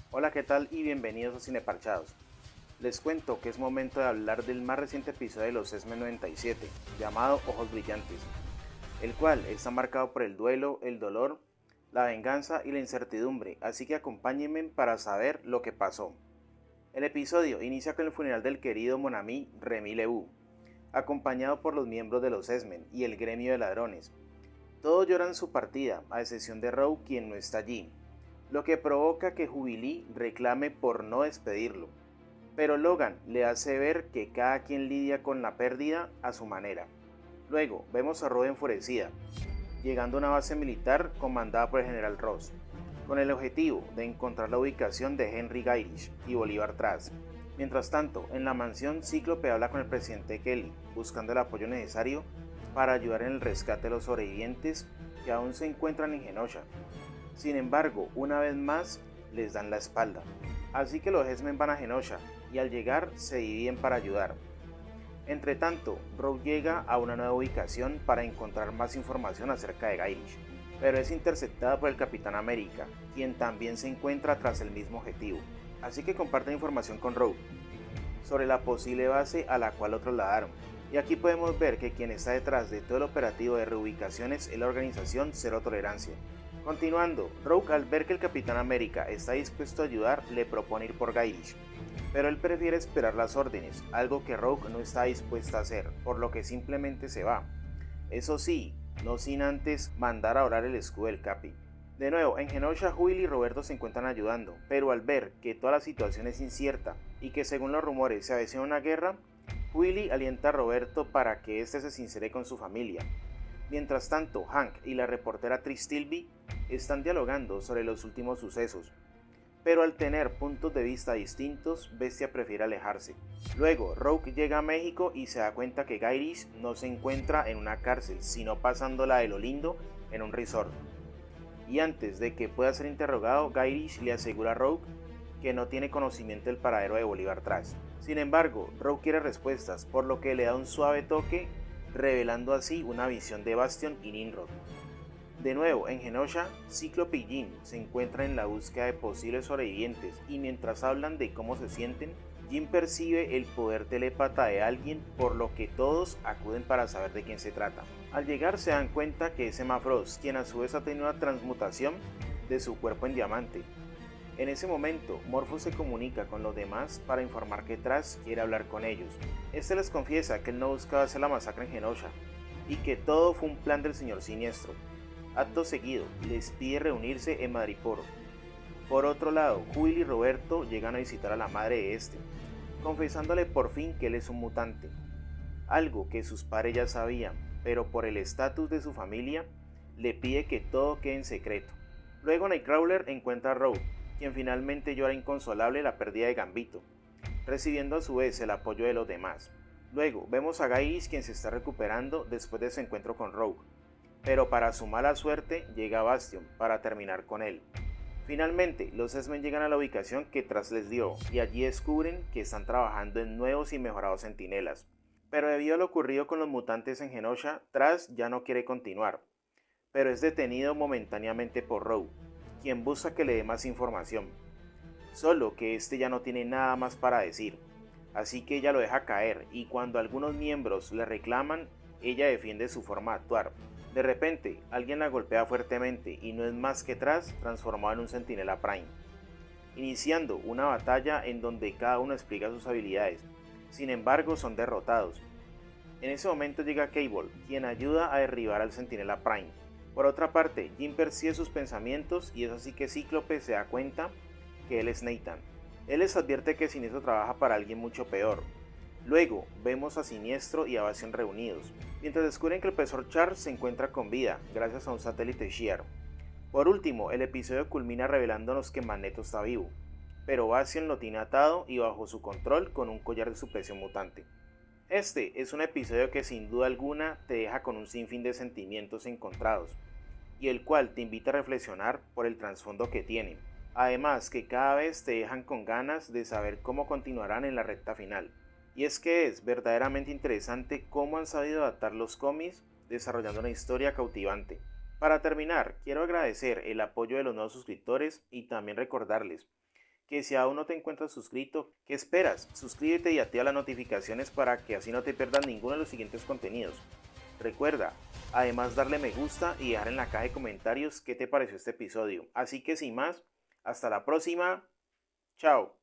Hola, ¿qué tal? Y bienvenidos a Cineparchados. Les cuento que es momento de hablar del más reciente episodio de los X-Men 97, llamado Ojos Brillantes, el cual está marcado por el duelo, el dolor, la venganza y la incertidumbre, así que acompáñenme para saber lo que pasó. El episodio inicia con el funeral del querido Mon Ami Remy Lebu, acompañado por los miembros de los X-Men y el gremio de ladrones. Todos lloran su partida, a excepción de Rogue, quien no está allí, lo que provoca que Jubilee reclame por no despedirlo. Pero Logan le hace ver que cada quien lidia con la pérdida a su manera. Luego vemos a Rogue enfurecida, llegando a una base militar comandada por el general Ross, con el objetivo de encontrar la ubicación de Henry Gyrich y Bolívar Trask. Mientras tanto, en la mansión, Cíclope habla con el presidente Kelly, buscando el apoyo necesario para ayudar en el rescate de los sobrevivientes que aún se encuentran en Genosha. Sin embargo, una vez más, les dan la espalda. Así que los X-Men van a Genosha y al llegar se dividen para ayudar. Entre tanto, Rogue llega a una nueva ubicación para encontrar más información acerca de Gyrich, pero es interceptada por el Capitán América, quien también se encuentra tras el mismo objetivo. Así que comparten información con Rogue sobre la posible base a la cual lo trasladaron. Y aquí podemos ver que quien está detrás de todo el operativo de reubicaciones es la organización Cero Tolerancia. Continuando, Rogue, al ver que el Capitán América está dispuesto a ayudar, le propone ir por Gyrich, pero él prefiere esperar las órdenes, algo que Rogue no está dispuesta a hacer, por lo que simplemente se va. Eso sí, no sin antes mandar a orar el escudo del Capi. De nuevo, en Genosha, Will y Roberto se encuentran ayudando, pero al ver que toda la situación es incierta y que según los rumores se avecina una guerra, Willy alienta a Roberto para que éste se sincere con su familia. Mientras tanto, Hank y la reportera Tris Tilby están dialogando sobre los últimos sucesos, pero al tener puntos de vista distintos, Bestia prefiere alejarse. Luego, Rogue llega a México y se da cuenta que Gyrich no se encuentra en una cárcel, sino pasándola de lo lindo en un resort. Y antes de que pueda ser interrogado, Gyrich le asegura a Rogue que no tiene conocimiento del paradero de Bolívar Trask. Sin embargo, Rogue quiere respuestas, por lo que le da un suave toque, revelando así una visión de Bastion y Nimrod. De nuevo, en Genosha, Cíclope y Jean se encuentran en la búsqueda de posibles sobrevivientes y mientras hablan de cómo se sienten, Jean percibe el poder telépata de alguien, por lo que todos acuden para saber de quién se trata. Al llegar se dan cuenta que es Emma Frost, quien a su vez ha tenido una transmutación de su cuerpo en diamante. En ese momento, Morpho se comunica con los demás para informar que Trask quiere hablar con ellos. Este les confiesa que él no buscaba hacer la masacre en Genosha y que todo fue un plan del señor Siniestro. Acto seguido, les pide reunirse en Madripoor. Por otro lado, Will y Roberto llegan a visitar a la madre de este, confesándole por fin que él es un mutante, algo que sus padres ya sabían, pero por el estatus de su familia, le pide que todo quede en secreto. Luego Nightcrawler encuentra a Rogue, quien finalmente llora inconsolable la pérdida de Gambito, recibiendo a su vez el apoyo de los demás. Luego vemos a Gyrich, quien se está recuperando después de su encuentro con Rogue, pero para su mala suerte llega Bastion para terminar con él. Finalmente, los X-Men llegan a la ubicación que Trask les dio y allí descubren que están trabajando en nuevos y mejorados centinelas. Pero debido a lo ocurrido con los mutantes en Genosha, Trask ya no quiere continuar, pero es detenido momentáneamente por Rogue, quien busca que le dé más información. Solo que este ya no tiene nada más para decir, así que ella lo deja caer y cuando algunos miembros le reclaman, ella defiende su forma de actuar. De repente, alguien la golpea fuertemente y no es más que Trask transformado en un Centinela Prime, iniciando una batalla en donde cada uno explica sus habilidades. Sin embargo, son derrotados. En ese momento llega Cable, quien ayuda a derribar al Centinela Prime. Por otra parte, Jean percibe sus pensamientos y es así que Cíclope se da cuenta que él es Nathan. Él les advierte que Siniestro trabaja para alguien mucho peor. Luego vemos a Siniestro y a Bastion reunidos, mientras descubren que el profesor Charles se encuentra con vida gracias a un satélite Shi'ar. Por último, el episodio culmina revelándonos que Magneto está vivo, pero Bastion lo tiene atado y bajo su control con un collar de supresión mutante. Este es un episodio que sin duda alguna te deja con un sinfín de sentimientos encontrados, y el cual te invita a reflexionar por el trasfondo que tiene. Además que cada vez te dejan con ganas de saber cómo continuarán en la recta final. Y es que es verdaderamente interesante cómo han sabido adaptar los cómics desarrollando una historia cautivante. Para terminar, quiero agradecer el apoyo de los nuevos suscriptores y también recordarles que si aún no te encuentras suscrito, ¿qué esperas? Suscríbete y activa las notificaciones para que así no te pierdas ninguno de los siguientes contenidos. Recuerda, además darle me gusta y dejar en la caja de comentarios qué te pareció este episodio. Así que sin más, hasta la próxima. Chao.